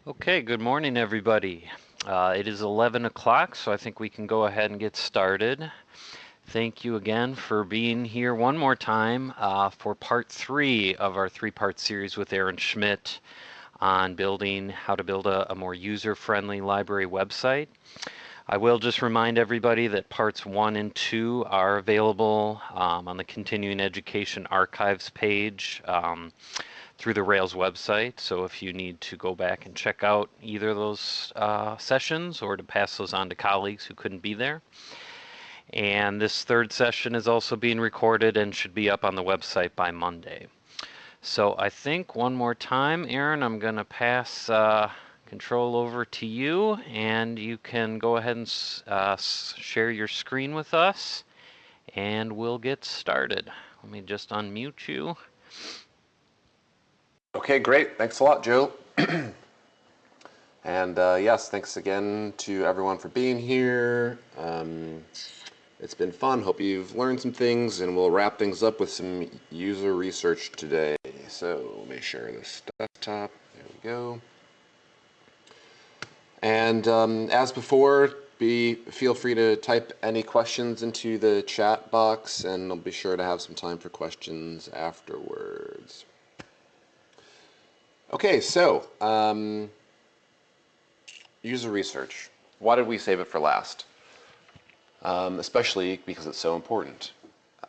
Okay, good morning, everybody. It is 11 o'clock, so I think we can go ahead and get started. Thank you again for being here one more time for part 3 of our 3-part series with Aaron Schmidt on how to build a more user-friendly library website. I will just remind everybody that parts 1 and 2 are available on the Continuing Education Archives page. Through the Rails website. So if you need to go back and check out either of those sessions or to pass those on to colleagues who couldn't be there. And this third session is also being recorded and should be up on the website by Monday. So I think one more time, Aaron, I'm going to pass control over to you, and you can go ahead and share your screen with us, and we'll get started. Let me just unmute you. Okay, great. Thanks a lot, Joe. And yes, thanks again to everyone for being here. It's been fun. Hope you've learned some things, and we'll wrap things up with some user research today. So let me share this desktop. There we go. And as before, feel free to type any questions into the chat box, and I'll be sure to have some time for questions afterwards. Okay, so user research. Why did we save it for last? Especially because it's so important.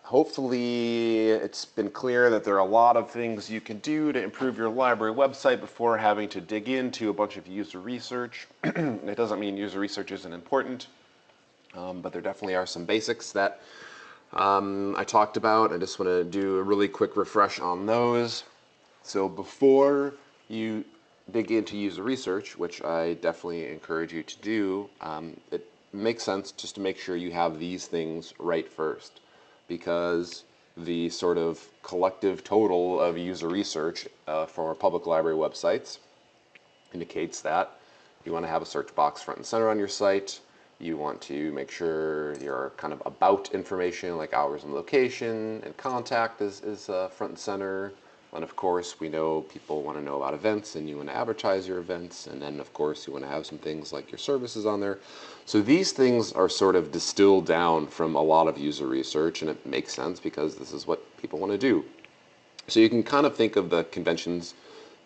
Hopefully it's been clear that there are a lot of things you can do to improve your library website before having to dig into a bunch of user research. It doesn't mean user research isn't important, but there definitely are some basics that I talked about. I just want to do a really quick refresh on those. So before you dig into user research, which I definitely encourage you to do, it makes sense just to make sure you have these things right first, because the sort of collective total of user research for public library websites indicates that you want to have a search box front and center on your site. You want to make sure your kind of about information like hours and location and contact is front and center. And of course, we know people want to know about events, and you want to advertise your events. And then, of course, you want to have some things like your services on there. So these things are sort of distilled down from a lot of user research, and it makes sense because this is what people want to do. So you can kind of think of the conventions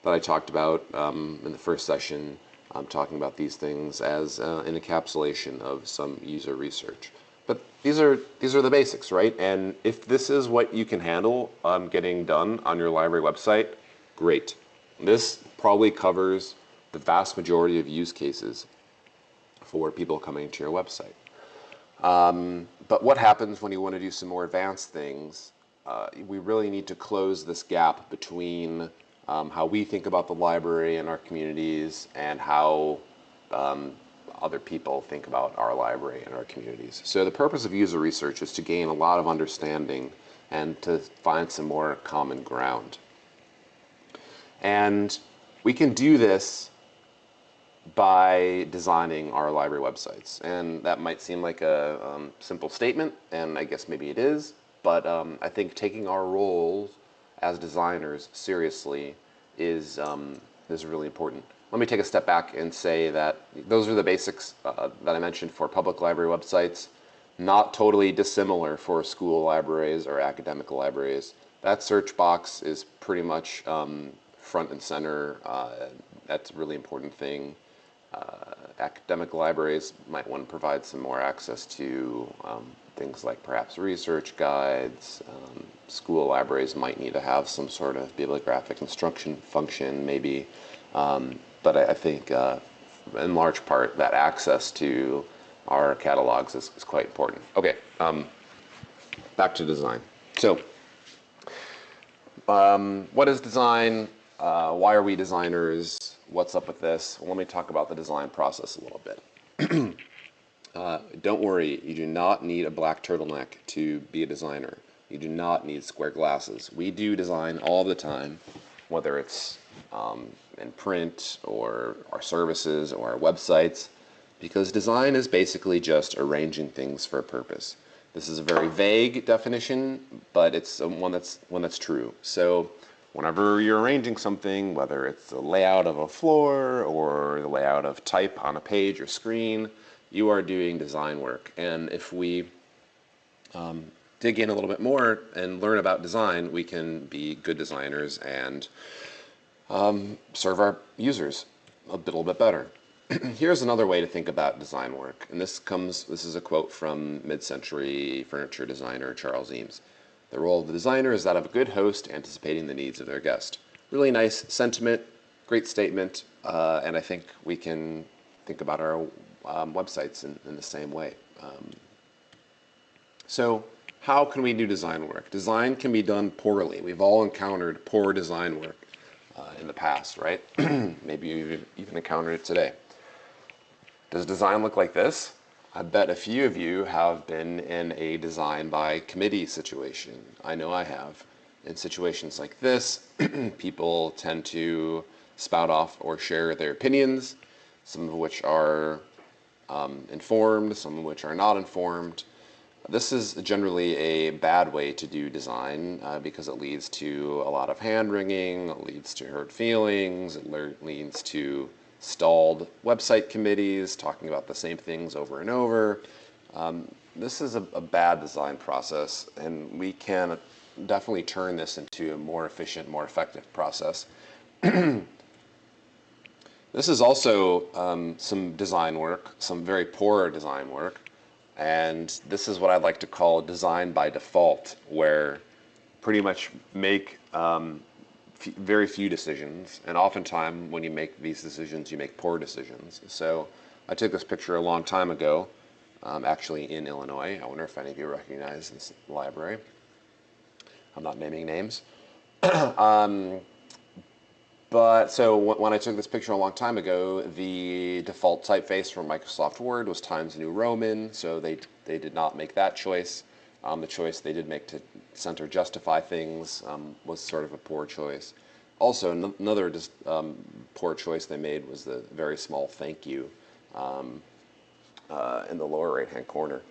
that I talked about in the first session, talking about these things as an encapsulation of some user research. But these are the basics, right? And if this is what you can handle getting done on your library website, great. This probably covers the vast majority of use cases for people coming to your website. But what happens when you want to do some more advanced things? We really need to close this gap between how we think about the library and our communities and how other people think about our library and our communities. So the purpose of user research is to gain a lot of understanding and to find some more common ground. And we can do this by designing our library websites. And that might seem like a simple statement, and I guess maybe it is, but I think taking our roles as designers seriously is really important. Let me take a step back and say that those are the basics that I mentioned for public library websites, not totally dissimilar for school libraries or academic libraries. That search box is pretty much front and center. That's a really important thing. Academic libraries might want to provide some more access to things like perhaps research guides. School libraries might need to have some sort of bibliographic instruction function, maybe. But I think in large part that access to our catalogs is quite important. Okay, back to design. So what is design? Why are we designers? What's up with this? Well, let me talk about the design process a little bit. Don't worry, you do not need a black turtleneck to be a designer. You do not need square glasses. We do design all the time, whether it's in print or our services or our websites, because design is basically just arranging things for a purpose. This is a very vague definition, but it's one that's true. So whenever you're arranging something, whether it's the layout of a floor or the layout of type on a page or screen, you are doing design work. And if we dig in a little bit more and learn about design, we can be good designers and serve our users a little bit better. Here's another way to think about design work, and this is a quote from mid-century furniture designer Charles Eames. The role of the designer is that of a good host anticipating the needs of their guest. Really nice sentiment, great statement, and I think we can think about our websites in the same way. So how can we do design work? Design can be done poorly. We've all encountered poor design work in the past, right? Maybe you've even encountered it today. Does design look like this? I bet a few of you have been in a design by committee situation. I know I have. In situations like this, people tend to spout off or share their opinions, some of which are informed, some of which are not informed. This is generally a bad way to do design because it leads to a lot of hand-wringing, it leads to hurt feelings, it leads to stalled website committees talking about the same things over and over. This is a bad design process, and we can definitely turn this into a more efficient, more effective process. This is also some design work, some very poor design work. And this is what I'd like to call design by default, where pretty much make very few decisions, and oftentimes when you make these decisions, you make poor decisions. So I took this picture a long time ago, actually in Illinois. I wonder if any of you recognize this library. I'm not naming names. But so when I took this picture a long time ago, the default typeface for Microsoft Word was Times New Roman, so they did not make that choice. The choice they did make to center justify things was sort of a poor choice. Also, another poor choice they made was the very small thank you in the lower right-hand corner.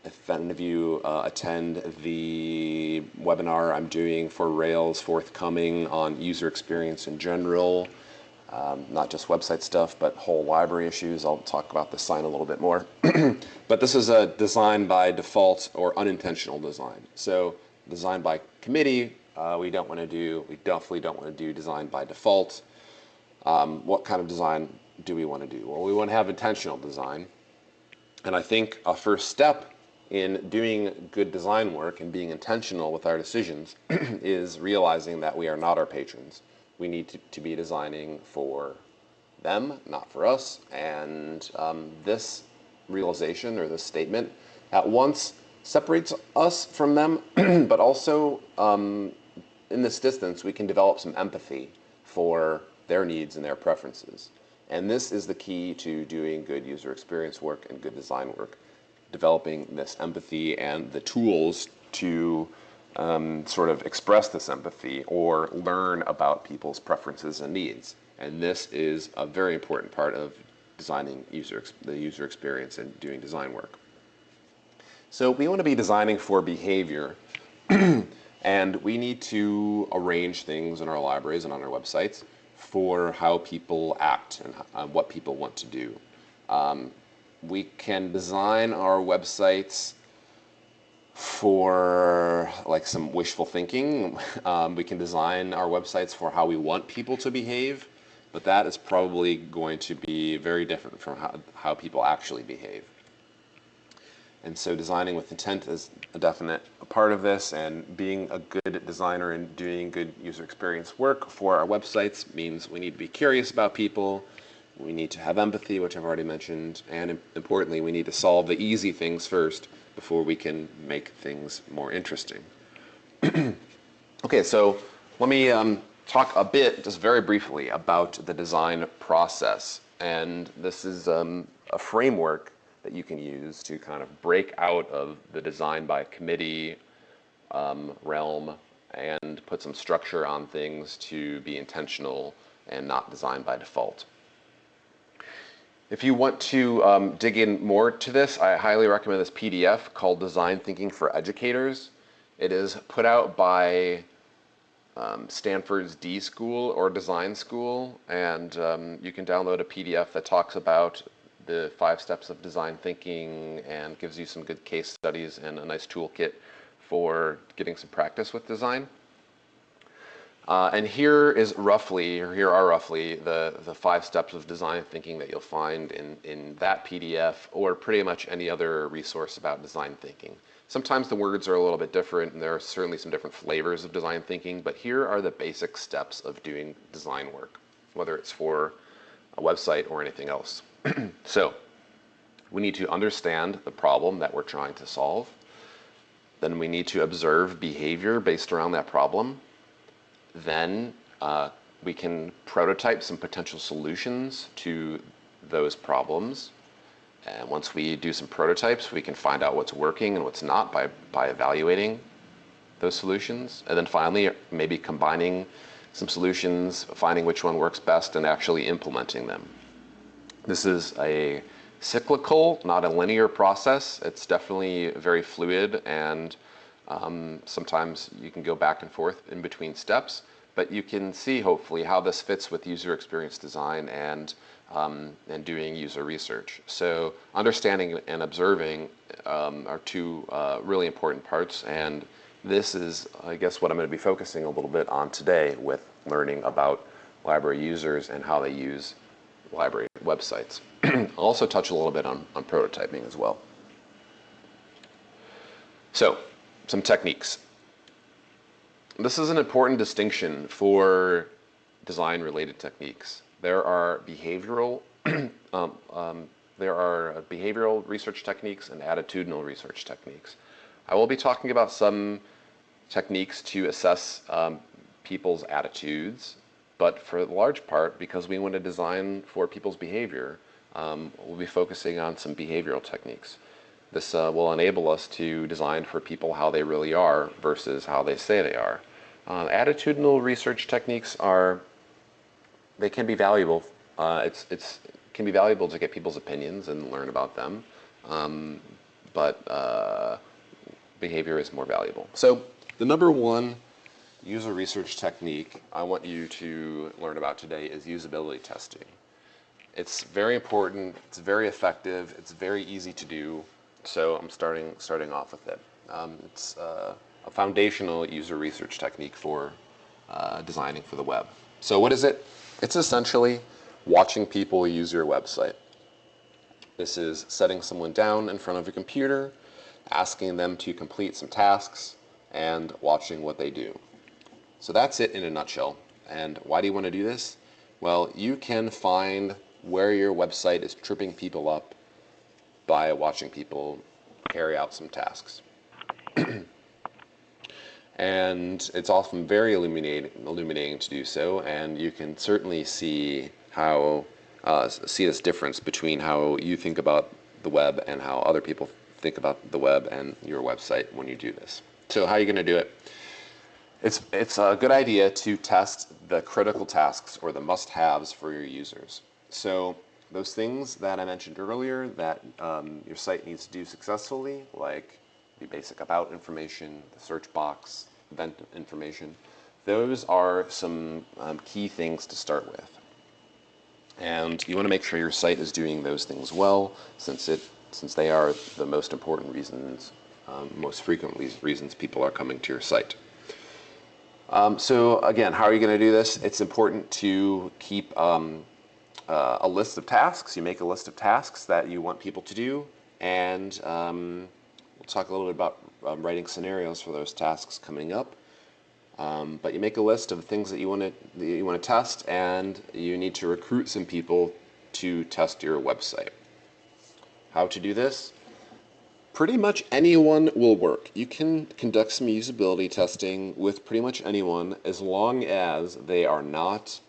If any of you attend the webinar I'm doing for Rails forthcoming on user experience in general, not just website stuff, but whole library issues, I'll talk about this sign a little bit more. But this is a design by default or unintentional design. So design by committee, we definitely don't want to do design by default. What kind of design do we want to do? Well, we want to have intentional design. And I think a first step in doing good design work and being intentional with our decisions is realizing that we are not our patrons. We need to be designing for them, not for us. And this realization or this statement at once separates us from them, but also in this distance we can develop some empathy for their needs and their preferences. And this is the key to doing good user experience work and good design work. Developing this empathy and the tools to sort of express this empathy or learn about people's preferences and needs. And this is a very important part of designing the user experience and doing design work. So we want to be designing for behavior, and we need to arrange things in our libraries and on our websites for how people act and what people want to do. We can design our websites for like some wishful thinking. We can design our websites for how we want people to behave, but that is probably going to be very different from how people actually behave. And so designing with intent is a definite part of this, and being a good designer and doing good user experience work for our websites means we need to be curious about people. We need to have empathy, which I've already mentioned, and importantly, we need to solve the easy things first before we can make things more interesting. Okay, so let me talk a bit, just very briefly, about the design process. And this is a framework that you can use to kind of break out of the design by committee realm and put some structure on things to be intentional and not designed by default. If you want to dig in more to this, I highly recommend this PDF called Design Thinking for Educators. It is put out by Stanford's D School or Design School, and you can download a PDF that talks about the 5 steps of design thinking and gives you some good case studies and a nice toolkit for getting some practice with design. And here are roughly the 5 steps of design thinking that you'll find in that PDF or pretty much any other resource about design thinking. Sometimes the words are a little bit different, and there are certainly some different flavors of design thinking, but here are the basic steps of doing design work, whether it's for a website or anything else. So we need to understand the problem that we're trying to solve. Then we need to observe behavior based around that problem. Then we can prototype some potential solutions to those problems. And once we do some prototypes, we can find out what's working and what's not by evaluating those solutions. And then finally, maybe combining some solutions, finding which one works best, and actually implementing them. This is a cyclical, not a linear process. It's definitely very fluid, and sometimes you can go back and forth in between steps, but you can see hopefully how this fits with user experience design and doing user research. So understanding and observing are 2 really important parts, and this is, I guess, what I'm going to be focusing a little bit on today with learning about library users and how they use library websites. I'll also touch a little bit on prototyping as well. So, some techniques. This is an important distinction for design-related techniques. There are behavioral research techniques and attitudinal research techniques. I will be talking about some techniques to assess people's attitudes, but for the large part, because we want to design for people's behavior, we'll be focusing on some behavioral techniques. This will enable us to design for people how they really are versus how they say they are. Attitudinal research techniques they can be valuable. It can be valuable to get people's opinions and learn about them, but behavior is more valuable. So the number 1 user research technique I want you to learn about today is usability testing. It's very important, it's very effective, it's very easy to do, so I'm starting off with it. It's a foundational user research technique for designing for the web. So what is it? It's essentially watching people use your website. This is setting someone down in front of a computer, asking them to complete some tasks, and watching what they do. So that's it in a nutshell. And why do you want to do this? Well, you can find where your website is tripping people up by watching people carry out some tasks. And it's often very illuminating to do so, and you can certainly see this difference between how you think about the web and how other people think about the web and your website when you do this. So how are you going to do it? It's a good idea to test the critical tasks or the must-haves for your users. So those things that I mentioned earlier that your site needs to do successfully, like the basic about information, the search box, event information, those are some key things to start with. And you want to make sure your site is doing those things well, since they are the most important reasons, most frequent reasons people are coming to your site. So again, how are you going to do this? It's important to keep a list of tasks. You make a list of tasks that you want people to do, and we'll talk a little bit about writing scenarios for those tasks coming up. But you make a list of things that you want to test, and you need to recruit some people to test your website. How to do this? Pretty much anyone will work. You can conduct some usability testing with pretty much anyone as long as they are not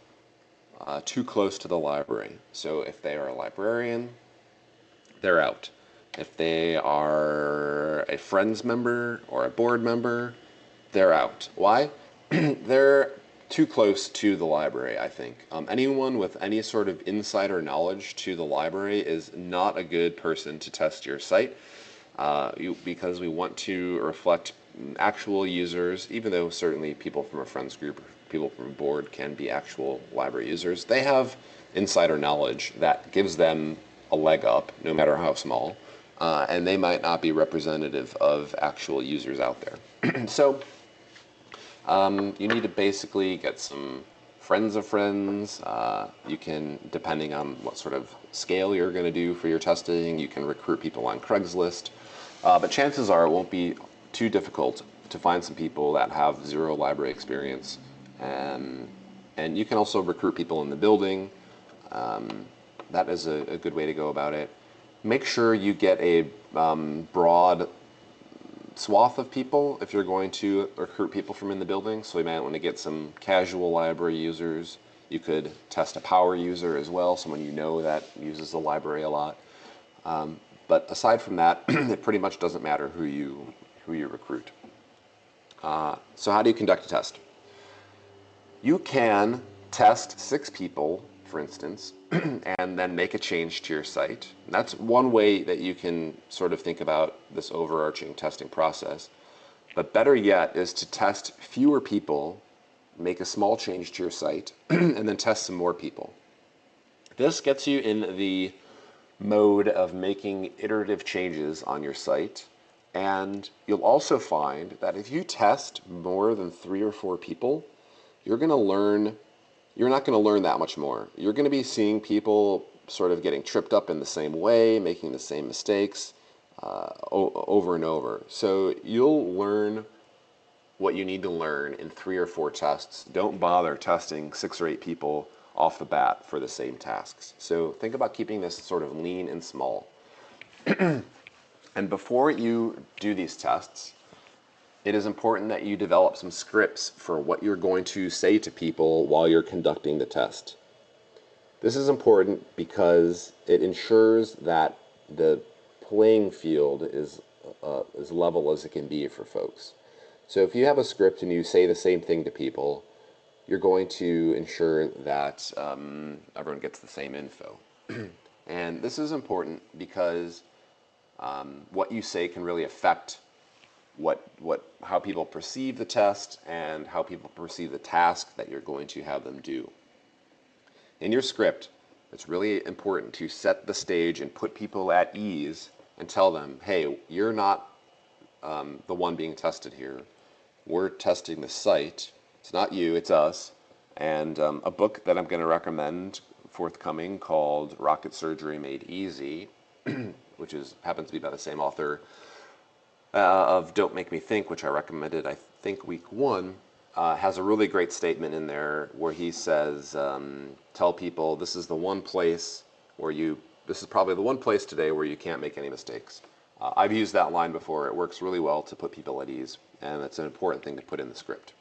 too close to the library. So if they are a librarian, they're out. If they are a Friends member or a board member, they're out. Why? They're too close to the library, I think. Anyone with any sort of insider knowledge to the library is not a good person to test your site because we want to reflect actual users, even though certainly people from a friends group, people from a board can be actual library users, they have insider knowledge that gives them a leg up, no matter how small, and they might not be representative of actual users out there. So you need to basically get some friends of friends. You can, depending on what sort of scale you're going to do for your testing, you can recruit people on Craigslist. But chances are it won't be too difficult to find some people that have zero library experience. And you can also recruit people in the building. That is a good way to go about it. Make sure you get a broad swath of people if you're going to recruit people from in the building. So you might want to get some casual library users. You could test a power user as well, someone you know that uses the library a lot. But aside from that, it pretty much doesn't matter who you recruit. So how do you conduct a test? You can test 6 people, for instance, and then make a change to your site. And that's one way that you can sort of think about this overarching testing process. But better yet is to test fewer people, make a small change to your site, and then test some more people. This gets you in the mode of making iterative changes on your site. And you'll also find that if you test more than 3 or 4 people, you're not going to learn that much more. You're going to be seeing people sort of getting tripped up in the same way, making the same mistakes over and over. So you'll learn what you need to learn in 3 or 4 tests. Don't bother testing 6 or 8 people off the bat for the same tasks. So think about keeping this sort of lean and small. And before you do these tests, it is important that you develop some scripts for what you're going to say to people while you're conducting the test. This is important because it ensures that the playing field is as level as it can be for folks. So if you have a script and you say the same thing to people, you're going to ensure that everyone gets the same info. And this is important because what you say can really affect how people perceive the test and how people perceive the task that you're going to have them do. In your script, it's really important to set the stage and put people at ease and tell them, hey, you're not the one being tested here. We're testing the site. It's not you, it's us. And a book that I'm going to recommend forthcoming called Rocket Surgery Made Easy, which happens to be by the same author of Don't Make Me Think, which I recommended, I think, week 1, has a really great statement in there where he says, tell people this is the one place this is probably the one place today where you can't make any mistakes. I've used that line before. It works really well to put people at ease, and it's an important thing to put in the script.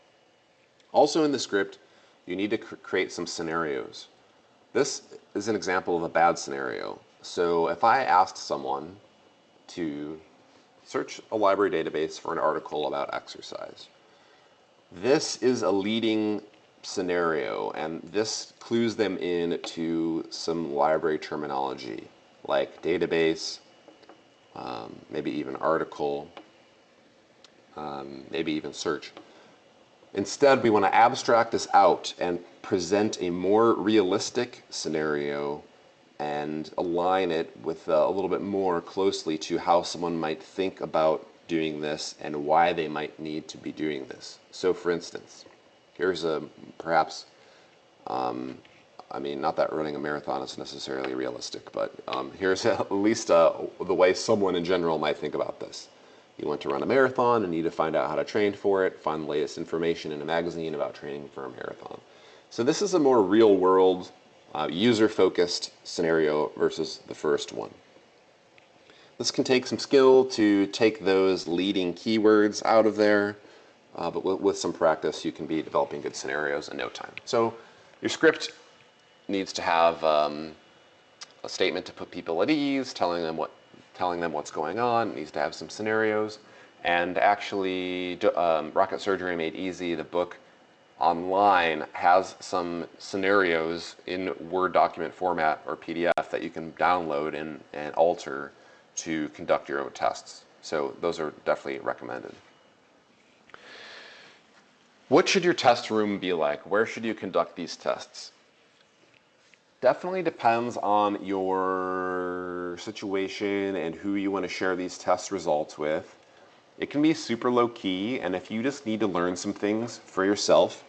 Also in the script, you need to create some scenarios. This is an example of a bad scenario. So if I asked someone to search a library database for an article about exercise, this is a leading scenario, and this clues them in to some library terminology like database, maybe even article, maybe even search. Instead, we want to abstract this out and present a more realistic scenario and align it with a little bit more closely to how someone might think about doing this and why they might need to be doing this. So for instance, here's perhaps, not that running a marathon is necessarily realistic, but here's at least the way someone in general might think about this. You want to run a marathon and need to find out how to train for it, find the latest information in a magazine about training for a marathon. So this is a more real-world, user-focused scenario versus the first one. This can take some skill to take those leading keywords out of there, but with some practice, you can be developing good scenarios in no time. So your script needs to have a statement to put people at ease, telling them what's going on. It needs to have some scenarios. And actually, Rocket Surgery Made Easy, the book online, has some scenarios in Word document format or PDF that you can download and alter to conduct your own tests. So those are definitely recommended. What should your test room be like? Where should you conduct these tests? Definitely depends on your situation and who you want to share these test results with. It can be super low key, and if you just need to learn some things for yourself,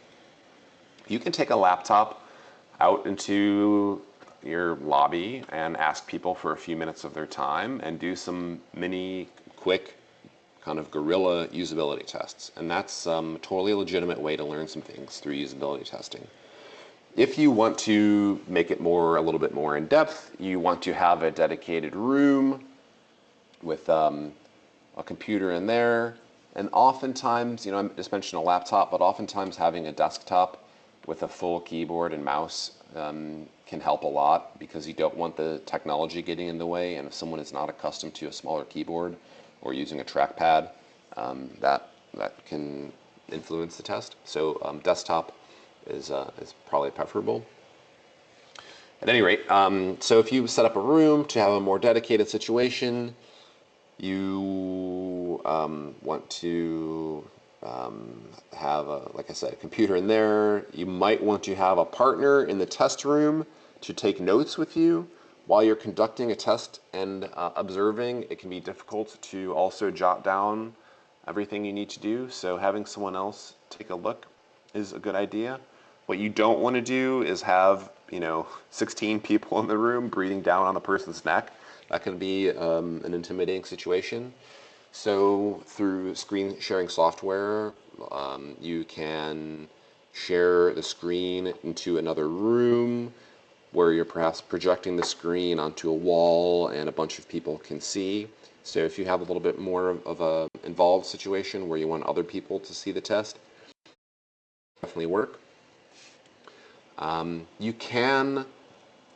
you can take a laptop out into your lobby and ask people for a few minutes of their time and do some mini, quick, kind of guerrilla usability tests. And that's a totally legitimate way to learn some things through usability testing. If you want to make it a little bit more in depth, you want to have a dedicated room with a computer in there. And oftentimes, I just mentioned a laptop, but oftentimes having a desktop with a full keyboard and mouse can help a lot because you don't want the technology getting in the way. And if someone is not accustomed to a smaller keyboard or using a trackpad, that can influence the test. So desktop is probably preferable. At any rate, so if you set up a room to have a more dedicated situation, you want to have, like I said, a computer in there. You might want to have a partner in the test room to take notes with you. While you're conducting a test and observing, it can be difficult to also jot down everything you need to do. So having someone else take a look is a good idea. What you don't want to do is have 16 people in the room breathing down on a person's neck. That can be an intimidating situation. So through screen sharing software, you can share the screen into another room where you're perhaps projecting the screen onto a wall and a bunch of people can see. So if you have a little bit more of a involved situation where you want other people to see the test, definitely work. You can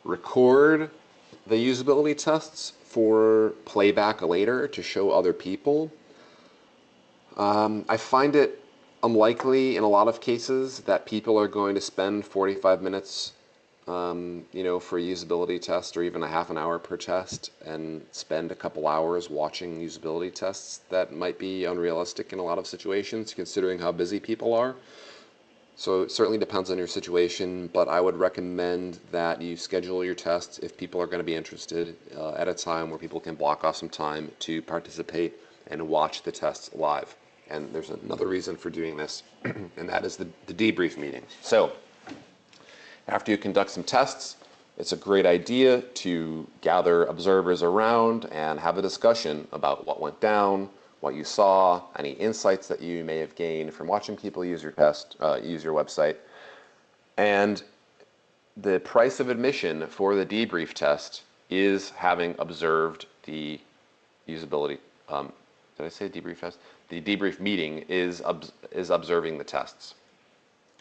record the usability tests for playback later to show other people. I find it unlikely in a lot of cases that people are going to spend 45 minutes for a usability test or even a half an hour per test and spend a couple hours watching usability tests. That might be unrealistic in a lot of situations considering how busy people are. So it certainly depends on your situation, but I would recommend that you schedule your tests if people are going to be interested at a time where people can block off some time to participate and watch the tests live. And there's another reason for doing this, and that is the debrief meeting. So after you conduct some tests, it's a great idea to gather observers around and have a discussion about what went down, what you saw, any insights that you may have gained from watching people use your use your website. And the price of admission for the debrief test is having observed the usability. Did I say debrief test? The debrief meeting is observing the tests.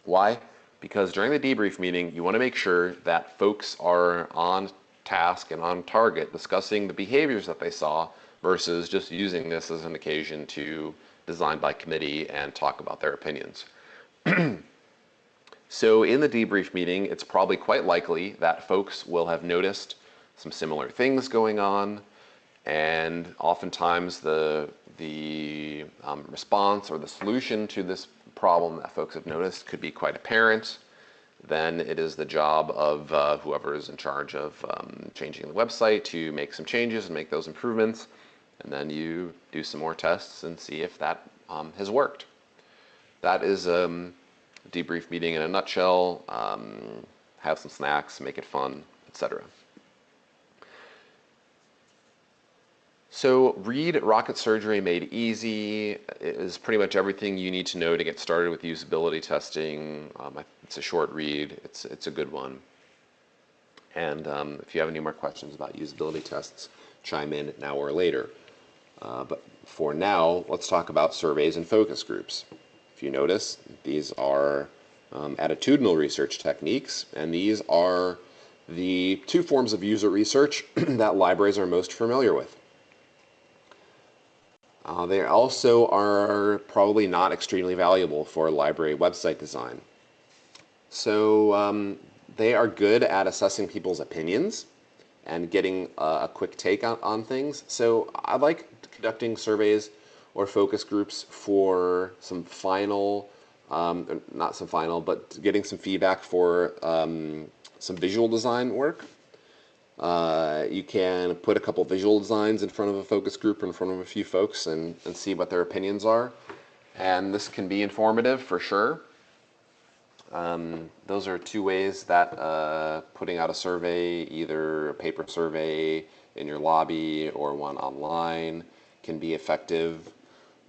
Why? Because during the debrief meeting, you want to make sure that folks are on task and on target discussing the behaviors that they saw versus just using this as an occasion to design by committee and talk about their opinions. So in the debrief meeting, it's probably quite likely that folks will have noticed some similar things going on, and oftentimes the response or the solution to this problem that folks have noticed could be quite apparent. Then it is the job of whoever is in charge of changing the website to make some changes and make those improvements. And then you do some more tests and see if that has worked. That is a debrief meeting in a nutshell. Have some snacks, make it fun, etc. So read Rocket Surgery Made Easy. It is pretty much everything you need to know to get started with usability testing. It's a short read. It's a good one. And if you have any more questions about usability tests, chime in now or later. But for now, let's talk about surveys and focus groups. If you notice, these are attitudinal research techniques, and these are the two forms of user research that libraries are most familiar with. They also are probably not extremely valuable for library website design. So they are good at assessing people's opinions and getting a quick take on things. So I like conducting surveys or focus groups for some final not some final, but getting some feedback for some visual design work. You can put a couple visual designs in front of a focus group or in front of a few folks and see what their opinions are. And this can be informative for sure. Those are two ways that putting out a survey, either a paper survey in your lobby or one online, can be effective.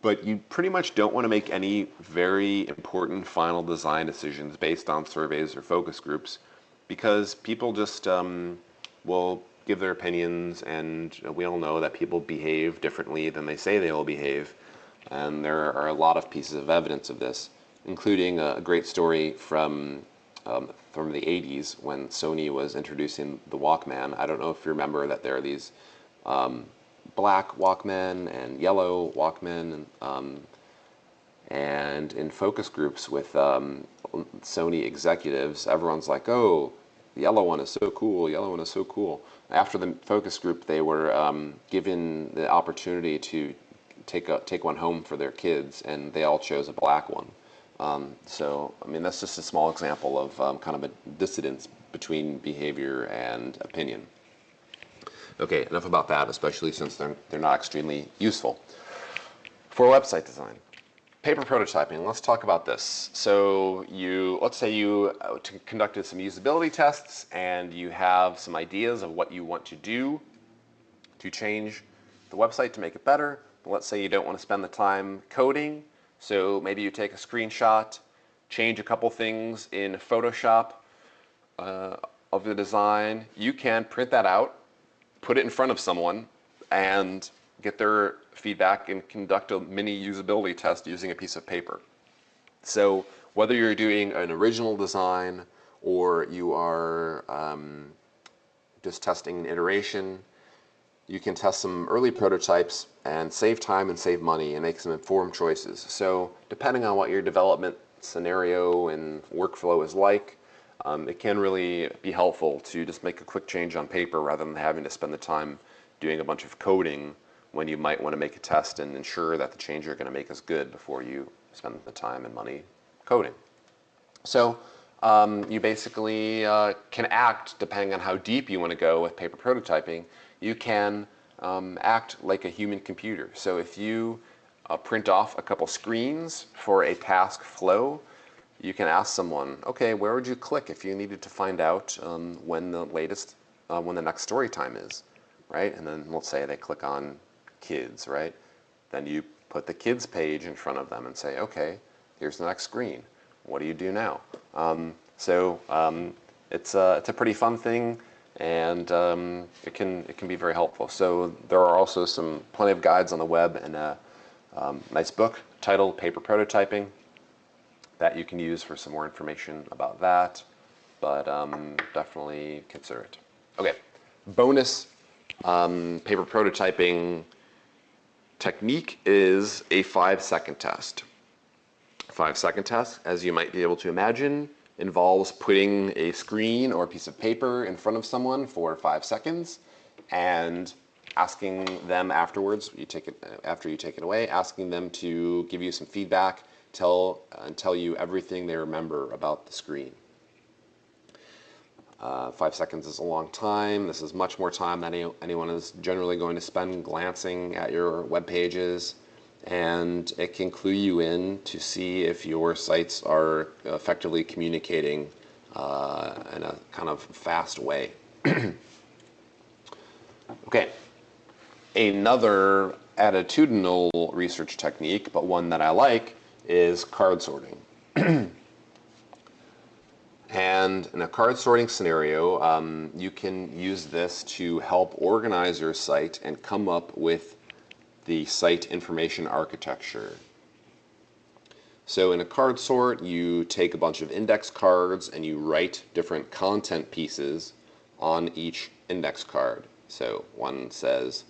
But you pretty much don't want to make any very important final design decisions based on surveys or focus groups, because people just will give their opinions, and we all know that people behave differently than they say they will behave. And there are a lot of pieces of evidence of this, including a great story from the 80s when Sony was introducing the Walkman. I don't know if you remember that there are these black Walkmen and yellow Walkmen, and in focus groups with Sony executives, everyone's like, "Oh, the yellow one is so cool, yellow one is so cool." After the focus group, they were given the opportunity to take one home for their kids, and they all chose a black one. So, I mean, that's just a small example of kind of a dissidence between behavior and opinion. Okay, enough about that, especially since they're not extremely useful. For website design, paper prototyping, let's talk about this. So let's say you conducted some usability tests and you have some ideas of what you want to do to change the website to make it better. But let's say you don't want to spend the time coding, so maybe you take a screenshot, change a couple things in Photoshop of the design. You can print that out, put it in front of someone, and get their feedback and conduct a mini usability test using a piece of paper. So whether you're doing an original design or you are just testing an iteration, you can test some early prototypes and save time and save money and make some informed choices. So depending on what your development scenario and workflow is like, it can really be helpful to just make a quick change on paper rather than having to spend the time doing a bunch of coding when you might want to make a test and ensure that the change you're going to make is good before you spend the time and money coding. So you basically can act, depending on how deep you want to go with paper prototyping, you can act like a human computer. So if you print off a couple screens for a task flow, you can ask someone, okay, where would you click if you needed to find out when the next story time is, right? And then let's say they click on kids, right? Then you put the kids page in front of them and say, okay, here's the next screen. What do you do now? It's a pretty fun thing, and it can be very helpful. So there are also plenty of guides on the web and a nice book titled Paper Prototyping that you can use for some more information about that, but definitely consider it. Okay, bonus paper prototyping technique is a 5-second test. 5-second test, as you might be able to imagine, involves putting a screen or a piece of paper in front of someone for 5 seconds and asking them afterwards, after you take it away, asking them to give you some feedback, tell you everything they remember about the screen. 5 seconds is a long time. This is much more time than anyone is generally going to spend glancing at your web pages, and it can clue you in to see if your sites are effectively communicating in a kind of fast way. Okay, another attitudinal research technique, but one that I like, is card sorting. And in a card sorting scenario, you can use this to help organize your site and come up with the site information architecture. So in a card sort, you take a bunch of index cards and you write different content pieces on each index card. So one says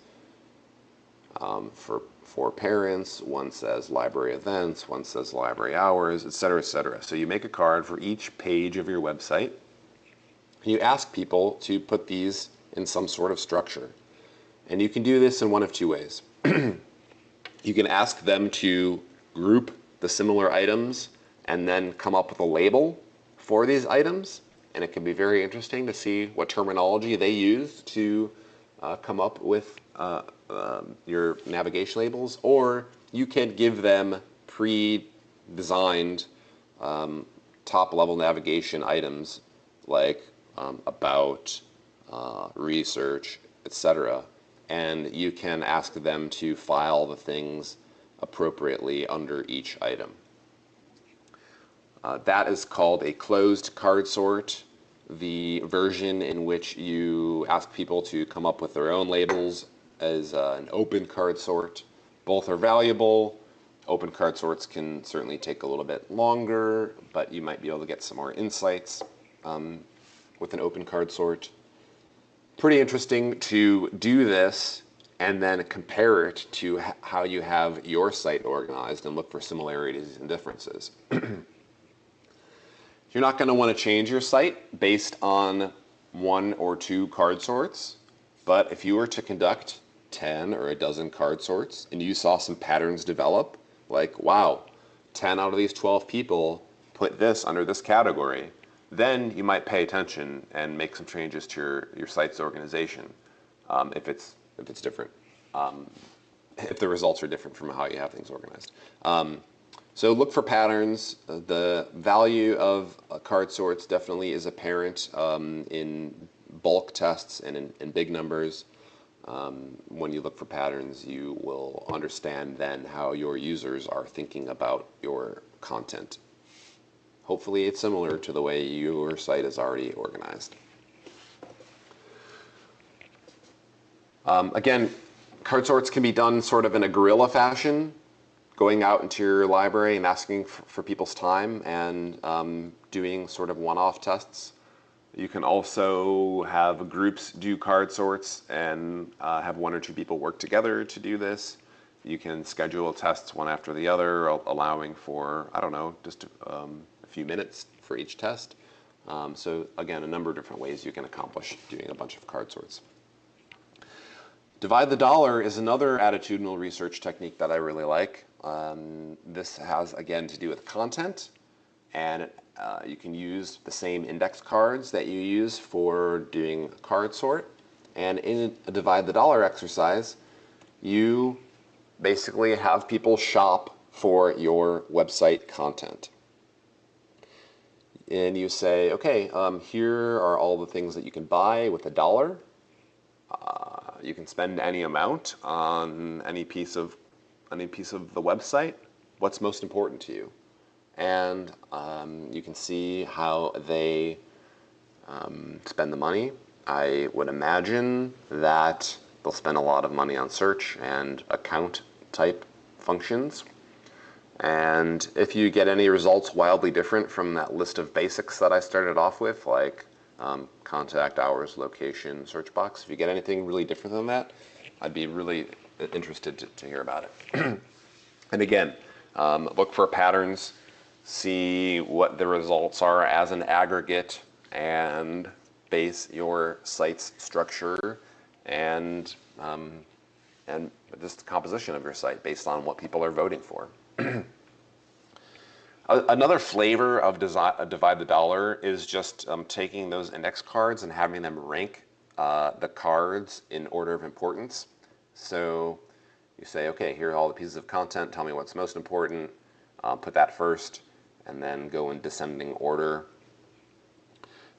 for parents, one says library events, one says library hours, etc., etc. So you make a card for each page of your website. You ask people to put these in some sort of structure. And you can do this in one of two ways. You can ask them to group the similar items and then come up with a label for these items. And it can be very interesting to see what terminology they use to come up with your navigation labels. Or you can give them pre-designed top-level navigation items like about, research, etc. And you can ask them to file the things appropriately under each item. That is called a closed card sort. The version in which you ask people to come up with their own labels is an open card sort. Both are valuable. Open card sorts can certainly take a little bit longer, but you might be able to get some more insights with an open card sort. Pretty interesting to do this and then compare it to how you have your site organized and look for similarities and differences. You're not going to want to change your site based on 1 or 2 card sorts, but if you were to conduct 10 or a dozen card sorts and you saw some patterns develop, like, wow, 10 out of these 12 people put this under this category, then you might pay attention and make some changes to your site's organization if it's different, if the results are different from how you have things organized. So look for patterns. The value of card sorts definitely is apparent in bulk tests and in big numbers. When you look for patterns, you will understand then how your users are thinking about your content. Hopefully it's similar to the way your site is already organized. Again, card sorts can be done sort of in a guerrilla fashion, going out into your library and asking for people's time and doing sort of one-off tests. You can also have groups do card sorts and have 1 or 2 people work together to do this. You can schedule tests one after the other, allowing for, I don't know, just a few minutes for each test. So again, a number of different ways you can accomplish doing a bunch of card sorts. Divide the dollar is another attitudinal research technique that I really like. This has, again, to do with content, and you can use the same index cards that you use for doing a card sort. And in a divide the dollar exercise, you basically have people shop for your website content. And you say, okay, here are all the things that you can buy with $1. You can spend any amount on any piece of the website. What's most important to you? And you can see how they spend the money. I would imagine that they'll spend a lot of money on search and account type functions. And if you get any results wildly different from that list of basics that I started off with, like contact hours, location, search box, if you get anything really different than that, I'd be really interested to hear about it. And again, look for patterns, see what the results are as an aggregate, and base your site's structure and just the composition of your site based on what people are voting for. Another flavor of divide the dollar is just taking those index cards and having them rank the cards in order of importance. So you say, okay, here are all the pieces of content, tell me what's most important, put that first, and then go in descending order.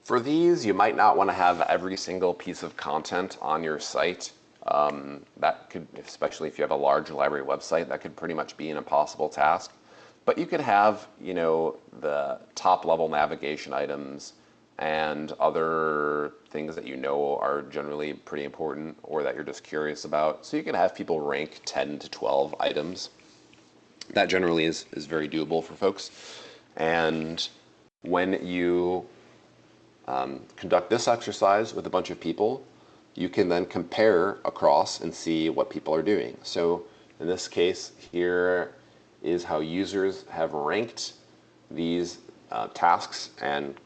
For these, you might not want to have every single piece of content on your site. That could, especially if you have a large library website, that could pretty much be an impossible task. But you could have, you know, the top level navigation items and other things that you know are generally pretty important or that you're just curious about. So you can have people rank 10 to 12 items. That generally is very doable for folks. And when you conduct this exercise with a bunch of people, you can then compare across and see what people are doing. So in this case, here is how users have ranked these tasks and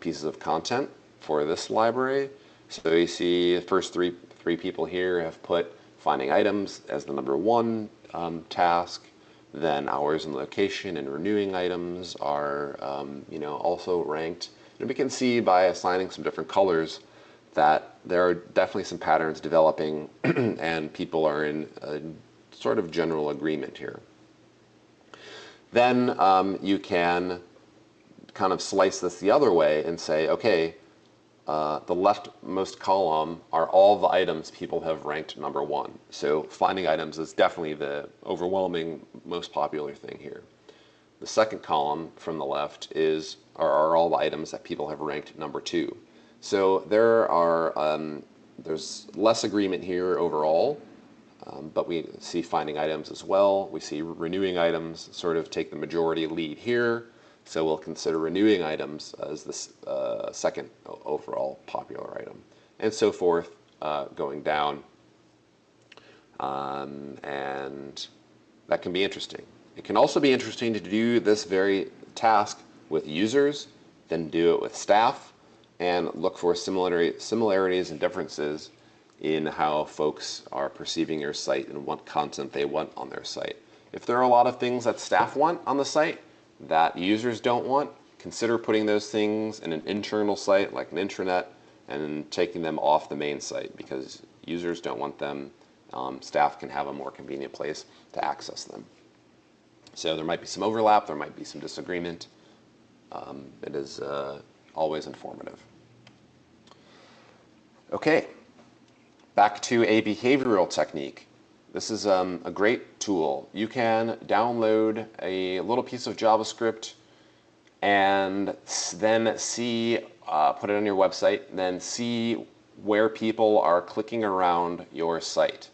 pieces of content for this library. So you see the first three people here have put finding items as the number 1 task. Then hours and location and renewing items are, also ranked. And we can see by assigning some different colors that there are definitely some patterns developing and people are in a sort of general agreement here. Then you can kind of slice this the other way and say, okay, the leftmost column are all the items people have ranked number one. So finding items is definitely the overwhelming most popular thing here. The second column from the left are all the items that people have ranked number two. So there's less agreement here overall, but we see finding items as well. We see renewing items sort of take the majority lead here. So we'll consider renewing items as the second overall popular item, and so forth, going down. And that can be interesting. It can also be interesting to do this very task with users, then do it with staff, and look for similarities and differences in how folks are perceiving your site and what content they want on their site. If there are a lot of things that staff want on the site that users don't want, consider putting those things in an internal site like an intranet and taking them off the main site, because users don't want them. Staff can have a more convenient place to access them. So there might be some overlap, there might be some disagreement. It is always informative. Okay, back to a behavioral technique. This is a great tool. You can download a little piece of JavaScript and then put it on your website, then see where people are clicking around your site.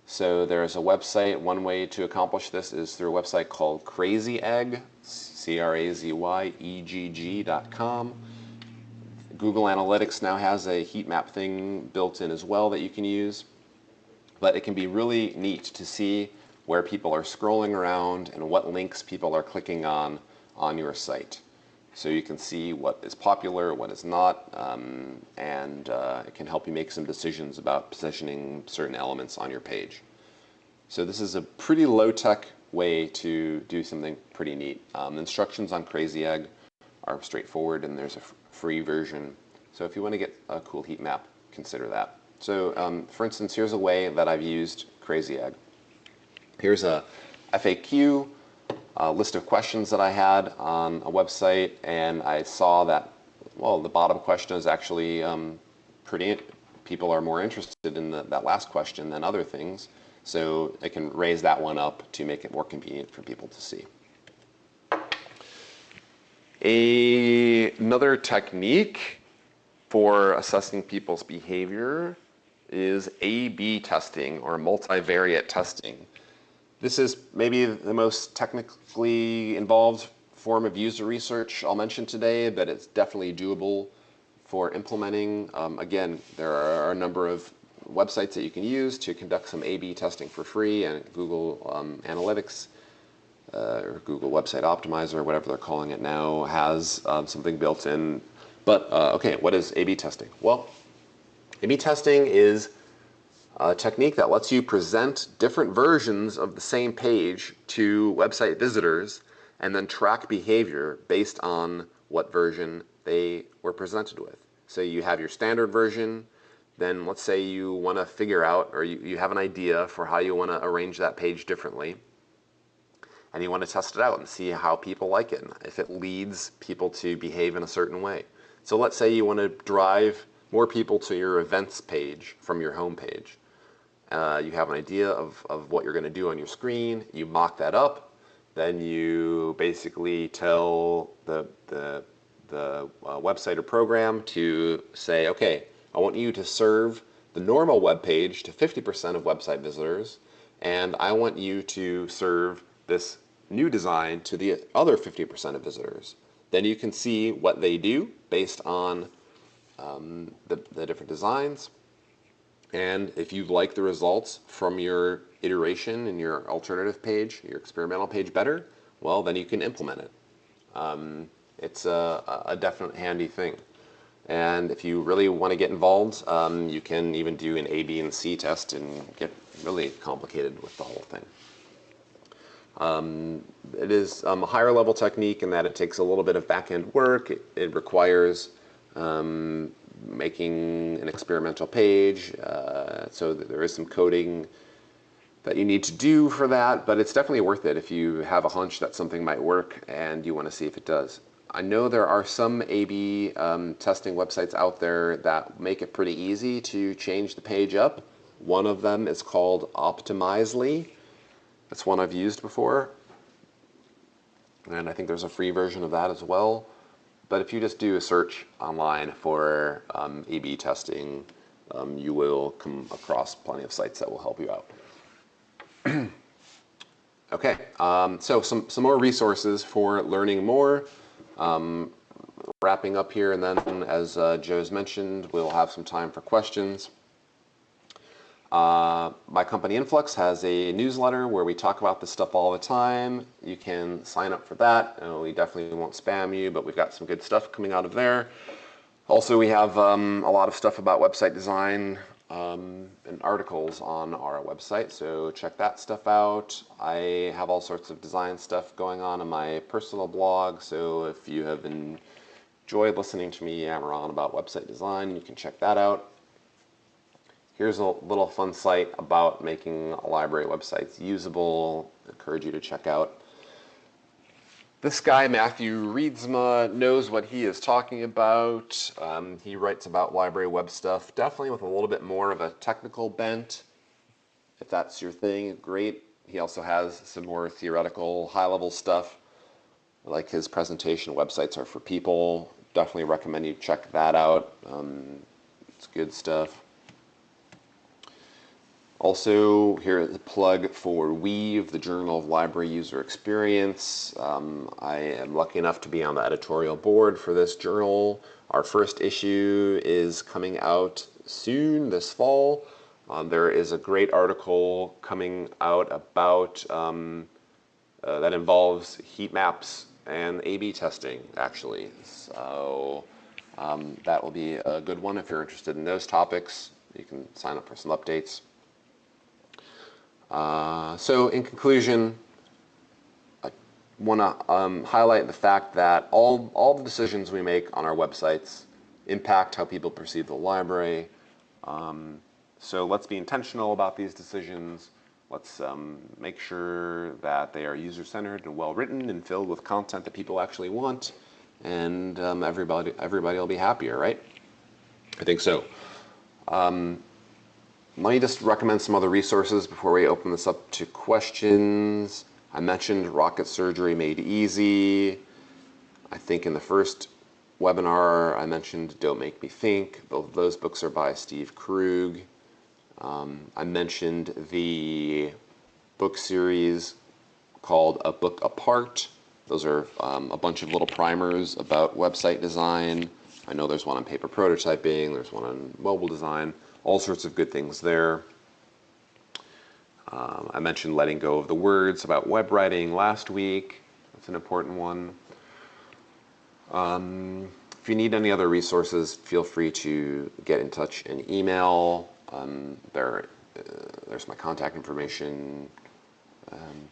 So there's a website. One way to accomplish this is through a website called CrazyEgg, CrazyEgg.com. Google Analytics now has a heat map thing built in as well that you can use. But it can be really neat to see where people are scrolling around and what links people are clicking on your site. So you can see what is popular, what is not, and it can help you make some decisions about positioning certain elements on your page. So this is a pretty low-tech way to do something pretty neat. Instructions on CrazyEgg are straightforward, and there's a free version. So if you want to get a cool heat map, consider that. So for instance, here's a way that I've used CrazyEgg. Here's a FAQ, a list of questions that I had on a website, and I saw that, well, the bottom question is actually people are more interested in that last question than other things. So I can raise that one up to make it more convenient for people to see. Another technique for assessing people's behavior is A/B testing, or multivariate testing. This is maybe the most technically involved form of user research I'll mention today, but it's definitely doable for implementing. Again, there are a number of websites that you can use to conduct some A/B testing for free, and Google Analytics or Google Website Optimizer, whatever they're calling it now, has something built in. But okay, what is A/B testing? Well, A/B testing is a technique that lets you present different versions of the same page to website visitors and then track behavior based on what version they were presented with. So you have your standard version, then let's say you want to figure out, or you have an idea for how you want to arrange that page differently, and you want to test it out and see how people like it, and if it leads people to behave in a certain way. So let's say you want to drive more people to your events page from your home page. You have an idea of what you're going to do on your screen, you mock that up, then you basically tell the website or program to say, okay, I want you to serve the normal web page to 50% of website visitors, and I want you to serve this new design to the other 50% of visitors. Then you can see what they do based on the different designs. And if you like the results from your iteration in your alternative page, your experimental page better, well, then you can implement it. It's a definite handy thing. And if you really want to get involved, you can even do an A, B, and C test and get really complicated with the whole thing. It is a higher level technique in that it takes a little bit of back-end work. It requires making an experimental page, so that there is some coding that you need to do for that, but it's definitely worth it if you have a hunch that something might work and you want to see if it does. I know there are some A/B testing websites out there that make it pretty easy to change the page up. One of them is called Optimizely. That's one I've used before, and I think there's a free version of that as well. But if you just do a search online for A/B testing, you will come across plenty of sites that will help you out. Okay, so some more resources for learning more. Wrapping up here, and then as Joe's mentioned, we'll have some time for questions. My company Influx has a newsletter where we talk about this stuff all the time. You can sign up for that. We definitely won't spam you, but we've got some good stuff coming out of there. Also, we have a lot of stuff about website design and articles on our website, so check that stuff out. I have all sorts of design stuff going on my personal blog, so if you have enjoyed listening to me yammer on about website design, you can check that out. Here's a little fun site about making library websites usable. I encourage you to check out. This guy, Matthew Reedsma, knows what he is talking about. He writes about library web stuff, definitely with a little bit more of a technical bent. If that's your thing, great. He also has some more theoretical, high-level stuff, like his presentation, Websites Are for People. Definitely recommend you check that out. It's good stuff. Also, here is a plug for Weave, the Journal of Library User Experience. I am lucky enough to be on the editorial board for this journal. Our first issue is coming out soon, this fall. There is a great article coming out about that involves heat maps and A/B testing, actually. So that will be a good one if you're interested in those topics. You can sign up for some updates. So in conclusion, I want to highlight the fact that all the decisions we make on our websites impact how people perceive the library. So let's be intentional about these decisions. Let's make sure that they are user-centered and well-written and filled with content that people actually want, and everybody will be happier, right? I think so. Let me just recommend some other resources before we open this up to questions. I mentioned Rocket Surgery Made Easy. I think in the first webinar I mentioned Don't Make Me Think. Both of those books are by Steve Krug. I mentioned the book series called A Book Apart. Those are a bunch of little primers about website design. I know there's one on paper prototyping, there's one on mobile design. All sorts of good things there. I mentioned Letting Go of the Words about web writing last week. That's an important one. If you need any other resources, feel free to get in touch and email. There's my contact information.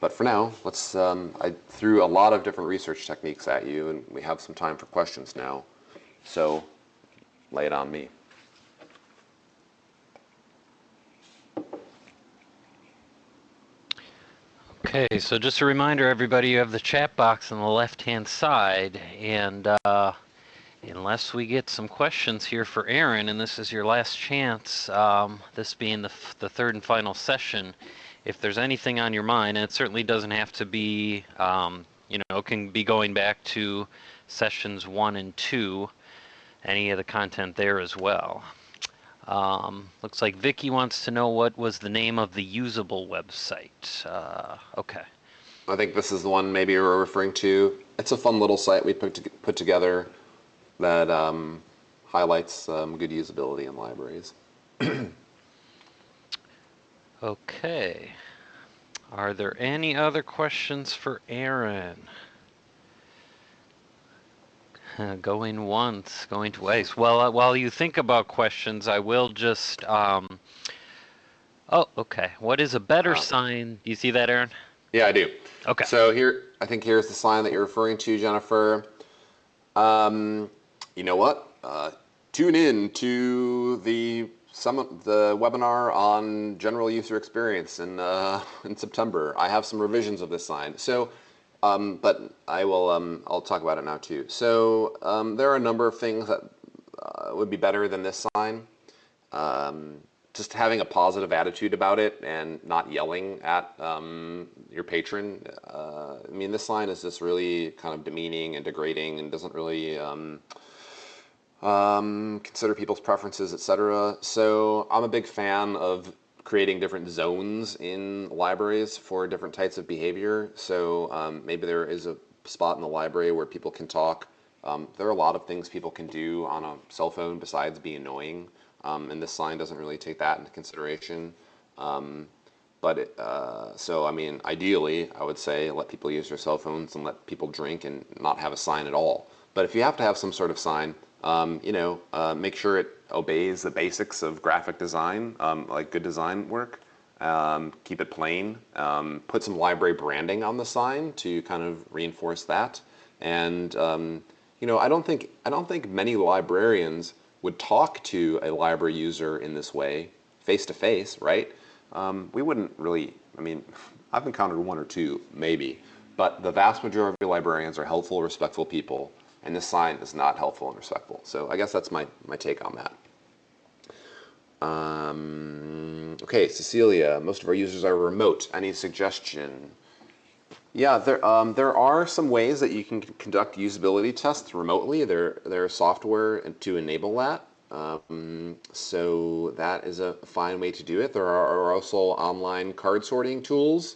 But for now, I threw a lot of different research techniques at you, and we have some time for questions now. So lay it on me. Okay, so just a reminder, everybody, you have the chat box on the left-hand side, and unless we get some questions here for Aaron, and this is your last chance, this being the third and final session, if there's anything on your mind, and it certainly doesn't have to be, can be going back to sessions 1 and 2, any of the content there as well. Looks like Vicky wants to know what was the name of the usable website. Okay. I think this is the one maybe you're referring to. It's a fun little site we put together that highlights good usability in libraries. Okay. Are there any other questions for Aaron? Going once, going twice. Well, while you think about questions, I will just. Oh, okay. What is a better sign? Do you see that, Aaron? Yeah, I do. Okay. So here, I think here's the sign that you're referring to, Jennifer. You know what? Tune in to the webinar on general user experience in September. I have some revisions of this sign. So, but I will I'll talk about it now too. So there are a number of things that would be better than this sign. Just having a positive attitude about it and not yelling at your patron. I mean, this sign is just really kind of demeaning and degrading and doesn't really consider people's preferences, etc. So I'm a big fan of creating different zones in libraries for different types of behavior. So maybe there is a spot in the library where people can talk. There are a lot of things people can do on a cell phone besides be annoying, and this sign doesn't really take that into consideration. So I mean, ideally, I would say let people use their cell phones and let people drink and not have a sign at all. But if you have to have some sort of sign, make sure it obeys the basics of graphic design, like good design work. Keep it plain. Put some library branding on the sign to kind of reinforce that. And I don't think many librarians would talk to a library user in this way, face to face, right? We wouldn't really. I mean, I've encountered one or two, maybe, but the vast majority of librarians are helpful, respectful people, and this sign is not helpful and respectful. So I guess that's my take on that. Okay, Cecilia, most of our users are remote. Any suggestion? Yeah, there are some ways that you can conduct usability tests remotely. There's software to enable that. So that is a fine way to do it. There are also online card sorting tools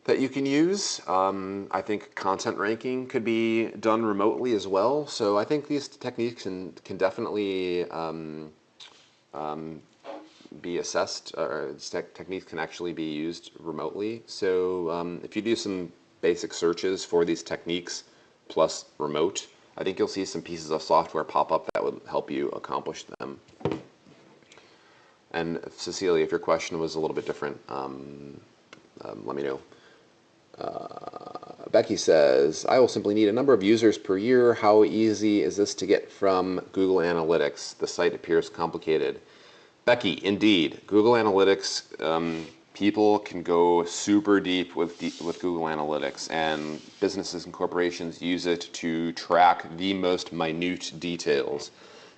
that you can use. I think content ranking could be done remotely as well. So I think these techniques can definitely be assessed, or techniques can actually be used remotely. So if you do some basic searches for these techniques plus remote, I think you'll see some pieces of software pop up that would help you accomplish them. And Cecilia, if your question was a little bit different, let me know. Becky says, I will simply need a number of users per year. How easy is this to get from Google Analytics? The site appears complicated. Becky, indeed, Google Analytics, people can go super deep with Google Analytics, and businesses and corporations use it to track the most minute details.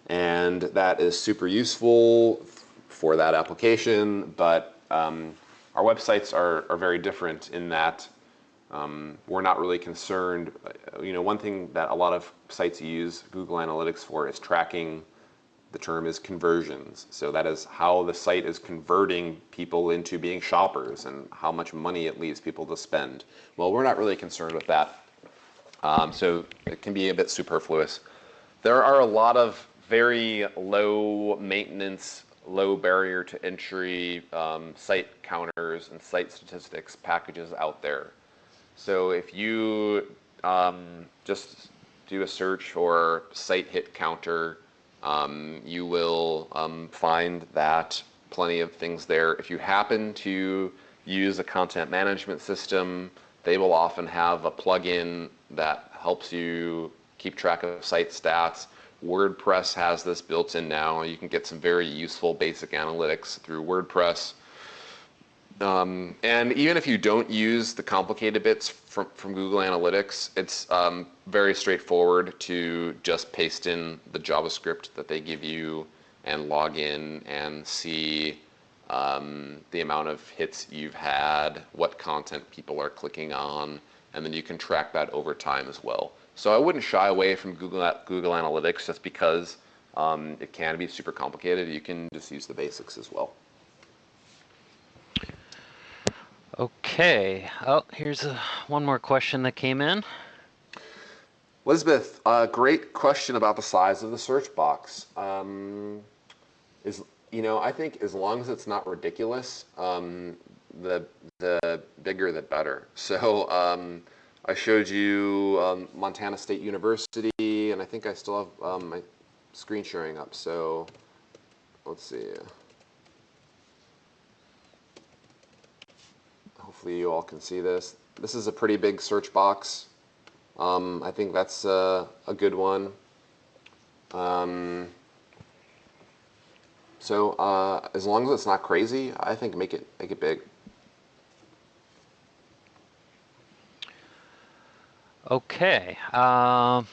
And that is super useful for that application, but our websites are very different in that we're not really concerned. One thing that a lot of sites use Google Analytics for is tracking. The term is conversions. So that is how the site is converting people into being shoppers and how much money it leaves people to spend. Well, we're not really concerned with that. So it can be a bit superfluous. There are a lot of very low maintenance, low barrier to entry site counters and site statistics packages out there. So if you just do a search for site hit counter, you will find that plenty of things there. If you happen to use a content management system, they will often have a plugin that helps you keep track of site stats. WordPress has this built in now. You can get some very useful basic analytics through WordPress. And even if you don't use the complicated bits from Google Analytics, it's very straightforward to just paste in the JavaScript that they give you and log in and see the amount of hits you've had, what content people are clicking on, and then you can track that over time as well. So I wouldn't shy away from Google Analytics just because it can be super complicated. You can just use the basics as well. Okay. Oh, here's one more question that came in. Elizabeth, great question about the size of the search box. I think as long as it's not ridiculous, the bigger the better. So I showed you Montana State University, and I think I still have my screen sharing up. So let's see. Hopefully you all can see this. This is a pretty big search box. I think that's a good one. So as long as it's not crazy, I think make it big. Okay. Oh,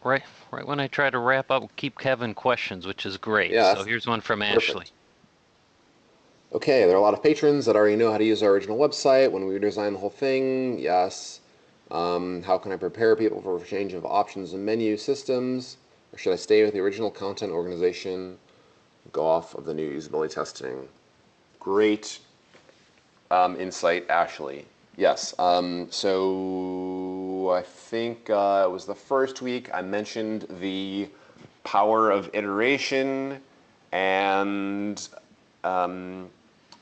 right when I try to wrap up, we'll keep Kevin questions, which is great. Yeah, So here's one from perfect. Ashley. Okay, there are a lot of patrons that already know how to use our original website when we redesigned the whole thing. Yes. How can I prepare people for a change of options and menu systems? Or should I stay with the original content organization, go off of the new usability testing? Great insight, Ashley. Yes. So I think it was the first week I mentioned the power of iteration and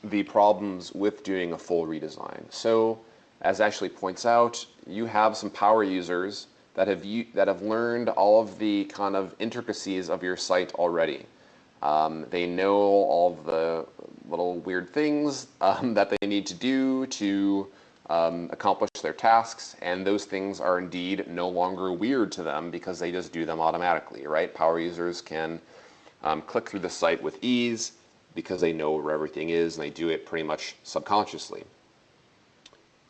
the problems with doing a full redesign. So, as Ashley points out, you have some power users that have learned all of the kind of intricacies of your site already. They know all of the little weird things that they need to do to accomplish their tasks, and those things are indeed no longer weird to them because they just do them automatically, right? Power users can click through the site with ease because they know where everything is and they do it pretty much subconsciously.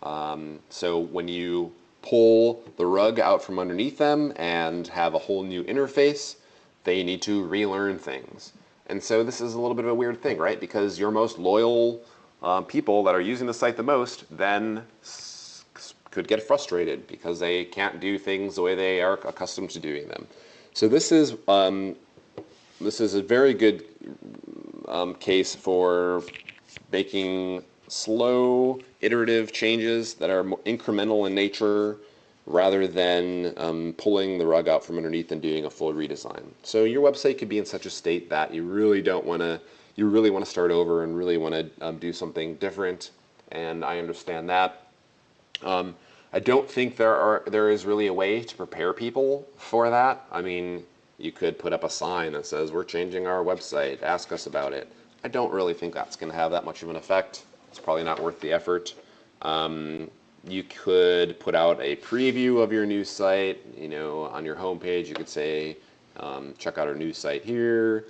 So when you pull the rug out from underneath them and have a whole new interface, they need to relearn things. And so this is a little bit of a weird thing, right? Because your most loyal people that are using the site the most then could get frustrated because they can't do things the way they are accustomed to doing them. So this is a very good case for making slow, iterative changes that are more incremental in nature rather than pulling the rug out from underneath and doing a full redesign. So your website could be in such a state that you really want to start over and really want to do something different, and I understand that. I don't think there is really a way to prepare people for that. I mean, you could put up a sign that says, we're changing our website, ask us about it. I don't really think that's going to have that much of an effect. It's probably not worth the effort. You could put out a preview of your new site. You know, on your homepage, you could say, check out our new site here,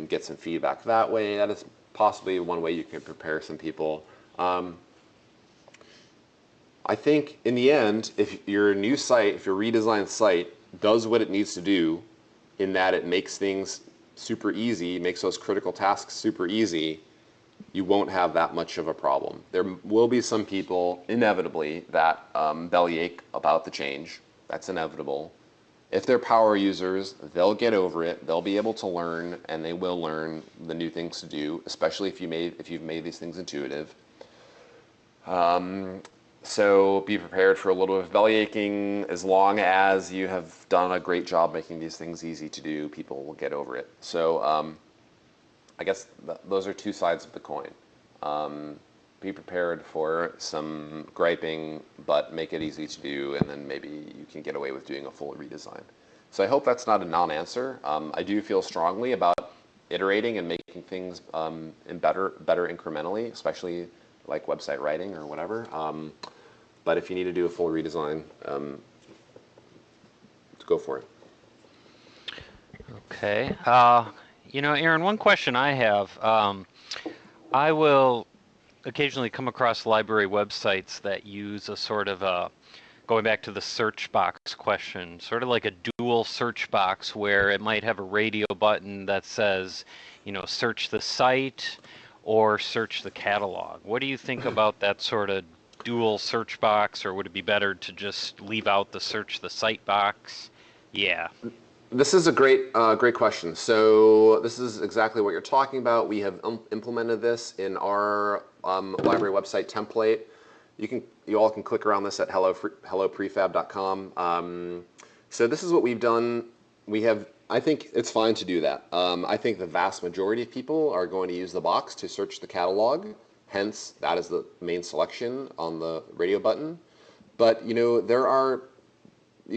get some feedback that way. That is possibly one way you can prepare some people. I think in the end, if your new site, if your redesigned site does what it needs to do, in that it makes things super easy, makes those critical tasks super easy, you won't have that much of a problem. There will be some people, inevitably, that bellyache about the change. That's inevitable. If they're power users, they'll get over it. They'll be able to learn, and they will learn the new things to do, especially if you've made these things intuitive. So be prepared for a little bit of bellyaching. As long as you have done a great job making these things easy to do, people will get over it. So I guess those are two sides of the coin. Be prepared for some griping, but make it easy to do, and then maybe you can get away with doing a full redesign. So I hope that's not a non-answer. I do feel strongly about iterating and making things better incrementally, especially like website writing or whatever. But if you need to do a full redesign, go for it. Okay. Aaron, one question I have. I will occasionally come across library websites that use a sort of going back to the search box question, sort of like a dual search box where it might have a radio button that says, search the site or search the catalog. What do you think about that sort of dual search box, or would it be better to just leave out the search the site box? Yeah. This is a great question. So this is exactly what you're talking about. We have implemented this in our library website template. You all can click around this at helloprefab.com. So this is what we've done. I think it's fine to do that. I think the vast majority of people are going to use the box to search the catalog. Hence, that is the main selection on the radio button. But you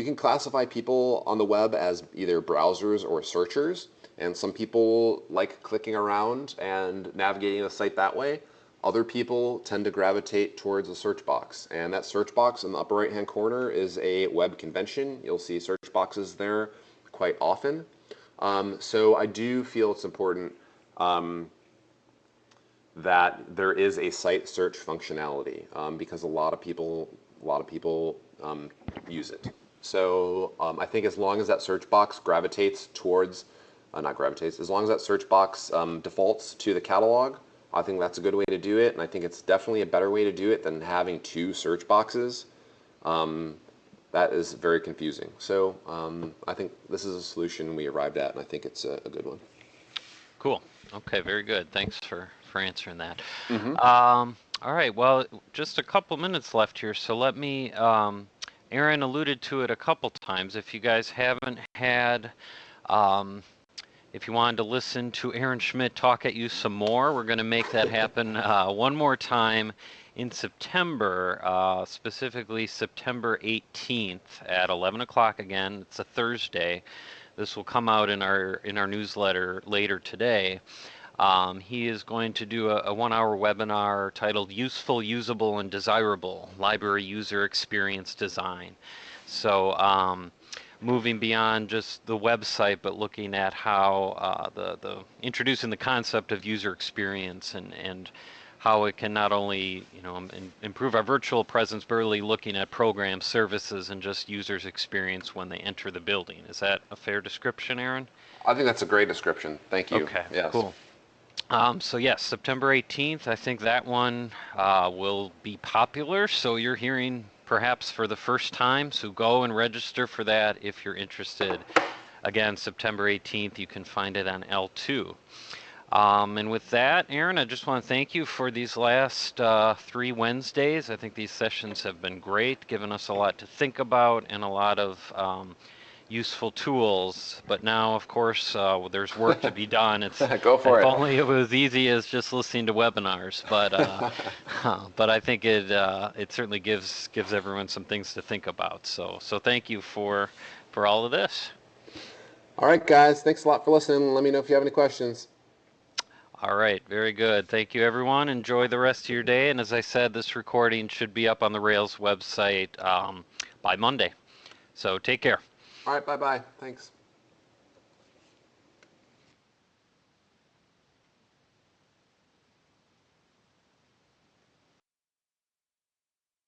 can classify people on the web as either browsers or searchers, and some people like clicking around and navigating the site that way. Other people tend to gravitate towards a search box, and that search box in the upper right-hand corner is a web convention. You'll see search boxes there quite often. So I do feel it's important that there is a site search functionality because a lot of people use it. So I think as long as that search box gravitates towards, not gravitates, as long as that search box defaults to the catalog, I think that's a good way to do it, and I think it's definitely a better way to do it than having two search boxes. That is very confusing. So I think this is a solution we arrived at, and I think it's a good one. Cool. Okay, very good. Thanks for answering that. Mm-hmm. All right, well, just a couple minutes left here, so let me, Aaron alluded to it a couple times. If you guys haven't had, if you wanted to listen to Aaron Schmidt talk at you some more, we're going to make that happen one more time in September, specifically September 18th at 11 o'clock again. It's a Thursday. This will come out in our newsletter later today. He is going to do a 1-hour webinar titled Useful, Usable, and Desirable Library User Experience Design. So moving beyond just the website, but looking at how introducing the concept of user experience and how it can not only improve our virtual presence, but really looking at programs, services, and just users' experience when they enter the building. Is that a fair description, Aaron? I think that's a great description. Thank you. Okay, yes. Cool. So yes, September 18th, I think that one will be popular. So you're hearing perhaps for the first time, so go and register for that if you're interested. Again, September 18th, you can find it on L2. And with that, Aaron, I just want to thank you for these last 3 Wednesdays. I think these sessions have been great, given us a lot to think about and a lot of useful tools. But now, of course, there's work to be done. It's Go for it. If only it was easy as just listening to webinars. But but I think it certainly gives everyone some things to think about. So thank you for all of this. All right, guys. Thanks a lot for listening. Let me know if you have any questions. All right, very good. Thank you, everyone. Enjoy the rest of your day. And as I said, this recording should be up on the Rails website by Monday. So take care. All right, bye-bye. Thanks.